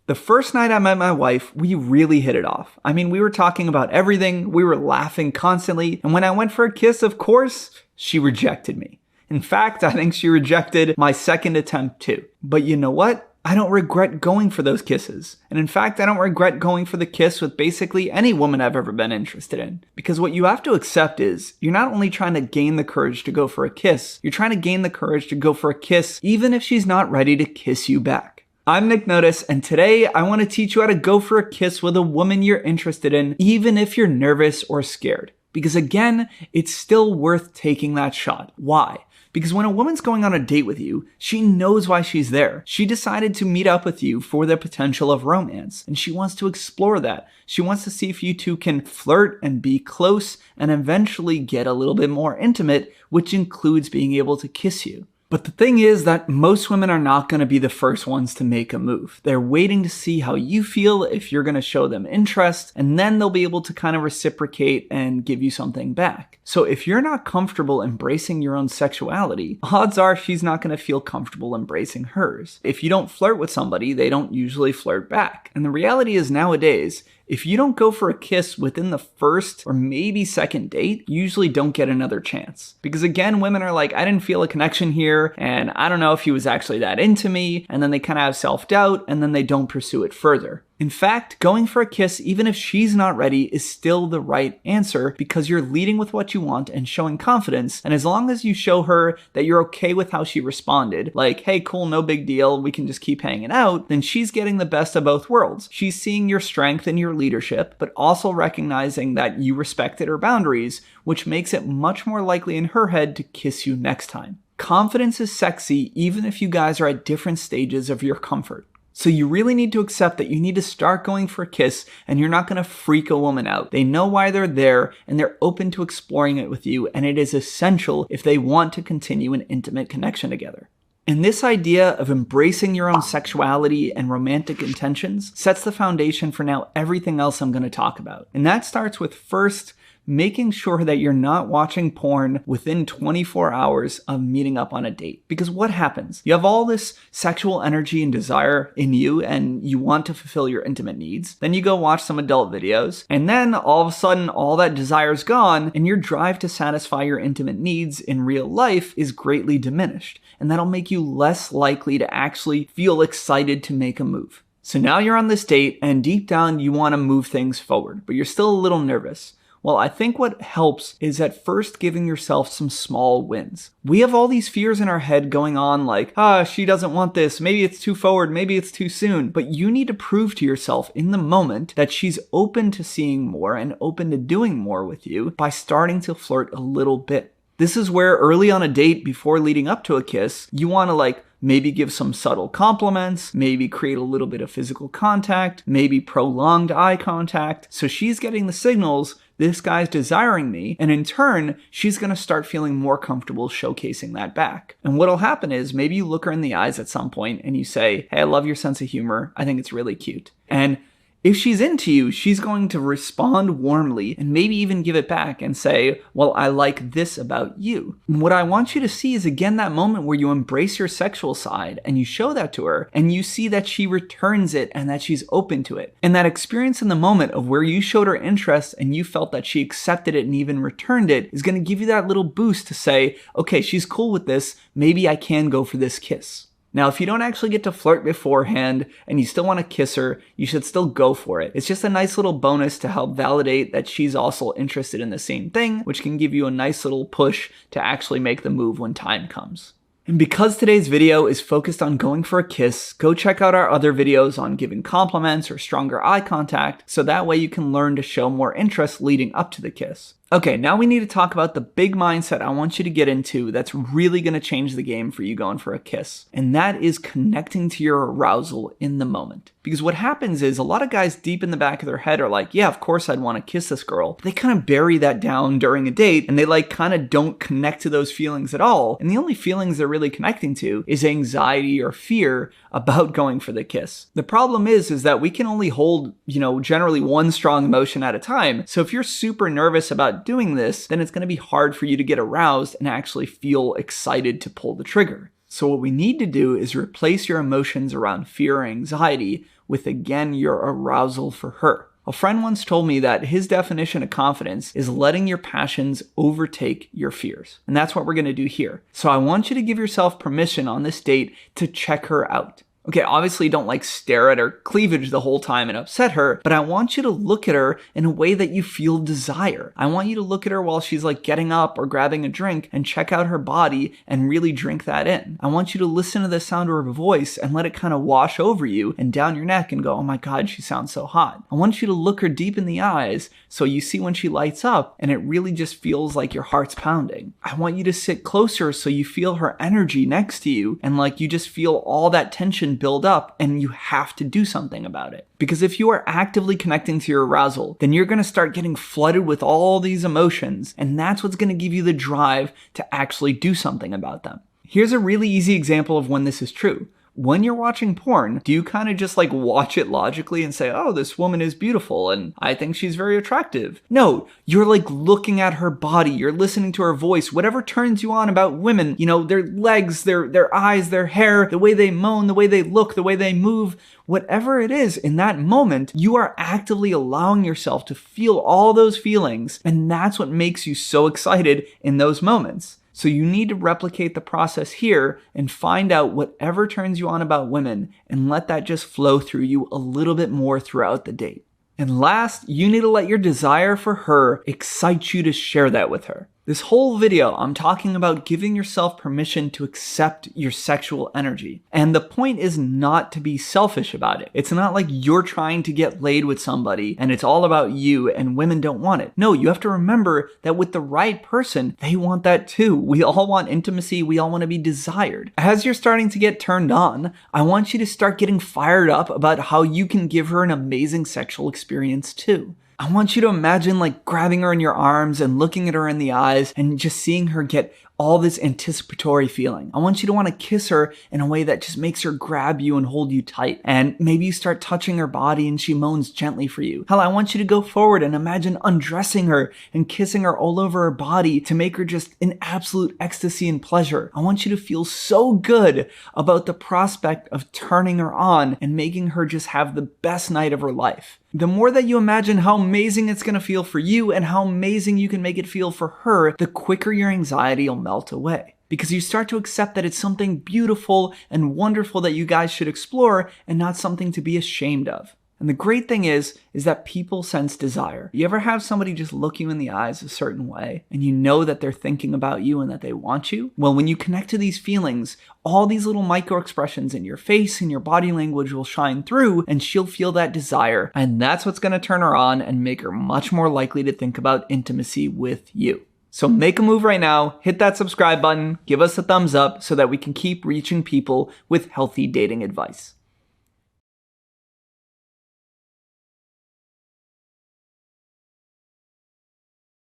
The first night I met my wife, we really hit it off. I mean, we were talking about everything, we were laughing constantly, and when I went for a kiss, of course, she rejected me. In fact, I think she rejected my second attempt too. But you know what? I don't regret going for those kisses. And in fact, I don't regret going for the kiss with basically any woman I've ever been interested in. Because what you have to accept is, you're not only trying to gain the courage to go for a kiss, you're trying to gain the courage to go for a kiss even if she's not ready to kiss you back. I'm Nick Notas, and today I want to teach you how to go for a kiss with a woman you're interested in, even if you're nervous or scared. Because again, it's still worth taking that shot. Why? Because when a woman's going on a date with you, she knows why she's there. She decided to meet up with you for the potential of romance, and she wants to explore that. She wants to see if you two can flirt and be close and eventually get a little bit more intimate, which includes being able to kiss you. But the thing is that most women are not going to be the first ones to make a move. They're waiting to see how you feel, if you're going to show them interest, and then they'll be able to kind of reciprocate and give you something back. So if you're not comfortable embracing your own sexuality, odds are she's not going to feel comfortable embracing hers. If you don't flirt with somebody, they don't usually flirt back. And the reality is nowadays, if you don't go for a kiss within the first or maybe second date, you usually don't get another chance. Because again, women are like, I didn't feel a connection here, and I don't know if he was actually that into me, and then they kind of have self-doubt, and then they don't pursue it further. In fact, going for a kiss, even if she's not ready, is still the right answer because you're leading with what you want and showing confidence. And as long as you show her that you're okay with how she responded, like, hey, cool, no big deal, we can just keep hanging out, then she's getting the best of both worlds. She's seeing your strength and your leadership, but also recognizing that you respected her boundaries, which makes it much more likely in her head to kiss you next time. Confidence is sexy even if you guys are at different stages of your comfort. So you really need to accept that you need to start going for a kiss and you're not going to freak a woman out. They know why they're there and they're open to exploring it with you, and it is essential if they want to continue an intimate connection together. And this idea of embracing your own sexuality and romantic intentions sets the foundation for now everything else I'm going to talk about. And that starts with first, making sure that you're not watching porn within 24 hours of meeting up on a date. Because what happens? You have all this sexual energy and desire in you and you want to fulfill your intimate needs. Then you go watch some adult videos and then all of a sudden all that desire is gone and your drive to satisfy your intimate needs in real life is greatly diminished. And that'll make you less likely to actually feel excited to make a move. So now you're on this date and deep down you want to move things forward, but you're still a little nervous. Well, I think what helps is at first giving yourself some small wins. We have all these fears in our head going on like, she doesn't want this, maybe it's too forward, maybe it's too soon. But you need to prove to yourself in the moment that she's open to seeing more and open to doing more with you by starting to flirt a little bit. This is where early on a date, before leading up to a kiss, you want to maybe give some subtle compliments, maybe create a little bit of physical contact, maybe prolonged eye contact. So she's getting the signals, this guy's desiring me, and in turn, she's going to start feeling more comfortable showcasing that back. And what'll happen is maybe you look her in the eyes at some point and you say, hey, I love your sense of humor. I think it's really cute. And if she's into you, she's going to respond warmly and maybe even give it back and say, well, I like this about you. And what I want you to see is again that moment where you embrace your sexual side and you show that to her and you see that she returns it and that she's open to it. And that experience in the moment of where you showed her interest and you felt that she accepted it and even returned it is going to give you that little boost to say, okay, she's cool with this. Maybe I can go for this kiss. Now, if you don't actually get to flirt beforehand and you still want to kiss her, you should still go for it. It's just a nice little bonus to help validate that she's also interested in the same thing, which can give you a nice little push to actually make the move when time comes. And because today's video is focused on going for a kiss, go check out our other videos on giving compliments or stronger eye contact, so that way you can learn to show more interest leading up to the kiss. Okay, now we need to talk about the big mindset I want you to get into that's really going to change the game for you going for a kiss. And that is connecting to your arousal in the moment. Because what happens is a lot of guys deep in the back of their head are like, yeah, of course I'd want to kiss this girl. They kind of bury that down during a date and they kind of don't connect to those feelings at all. And the only feelings they're really connecting to is anxiety or fear about going for the kiss. The problem is that we can only hold, generally one strong emotion at a time. So if you're super nervous about doing this, then it's going to be hard for you to get aroused and actually feel excited to pull the trigger. So what we need to do is replace your emotions around fear or anxiety with, again, your arousal for her. A friend once told me that his definition of confidence is letting your passions overtake your fears. And that's what we're going to do here. So I want you to give yourself permission on this date to check her out. Okay, obviously don't stare at her cleavage the whole time and upset her, but I want you to look at her in a way that you feel desire. I want you to look at her while she's getting up or grabbing a drink and check out her body and really drink that in. I want you to listen to the sound of her voice and let it kind of wash over you and down your neck and go, oh my God, she sounds so hot. I want you to look her deep in the eyes so you see when she lights up and it really just feels like your heart's pounding. I want you to sit closer so you feel her energy next to you and you just feel all that tension build up and you have to do something about it. Because if you are actively connecting to your arousal, then you're going to start getting flooded with all these emotions, and that's what's going to give you the drive to actually do something about them. Here's a really easy example of when this is true. When you're watching porn, do you kind of just watch it logically and say, oh, this woman is beautiful and I think she's very attractive? No, you're looking at her body, you're listening to her voice, whatever turns you on about women, their legs, their eyes, their hair, the way they moan, the way they look, the way they move, whatever it is in that moment, you are actively allowing yourself to feel all those feelings, and that's what makes you so excited in those moments. So you need to replicate the process here and find out whatever turns you on about women and let that just flow through you a little bit more throughout the date. And last, you need to let your desire for her excite you to share that with her. This whole video, I'm talking about giving yourself permission to accept your sexual energy. And the point is not to be selfish about it. It's not like you're trying to get laid with somebody and it's all about you and women don't want it. No, you have to remember that with the right person, they want that too. We all want intimacy. We all want to be desired. As you're starting to get turned on, I want you to start getting fired up about how you can give her an amazing sexual experience too. I want you to imagine grabbing her in your arms and looking at her in the eyes and just seeing her get all this anticipatory feeling. I want you to want to kiss her in a way that just makes her grab you and hold you tight. And maybe you start touching her body and she moans gently for you. Hell, I want you to go forward and imagine undressing her and kissing her all over her body to make her just in absolute ecstasy and pleasure. I want you to feel so good about the prospect of turning her on and making her just have the best night of her life. The more that you imagine how amazing it's going to feel for you and how amazing you can make it feel for her, the quicker your anxiety will melt away. Because you start to accept that it's something beautiful and wonderful that you guys should explore and not something to be ashamed of. And the great thing is that people sense desire. You ever have somebody just look you in the eyes a certain way and you know that they're thinking about you and that they want you? Well, when you connect to these feelings, all these little micro expressions in your face and your body language will shine through and she'll feel that desire. And that's what's going to turn her on and make her much more likely to think about intimacy with you. So make a move right now, hit that subscribe button, give us a thumbs up so that we can keep reaching people with healthy dating advice.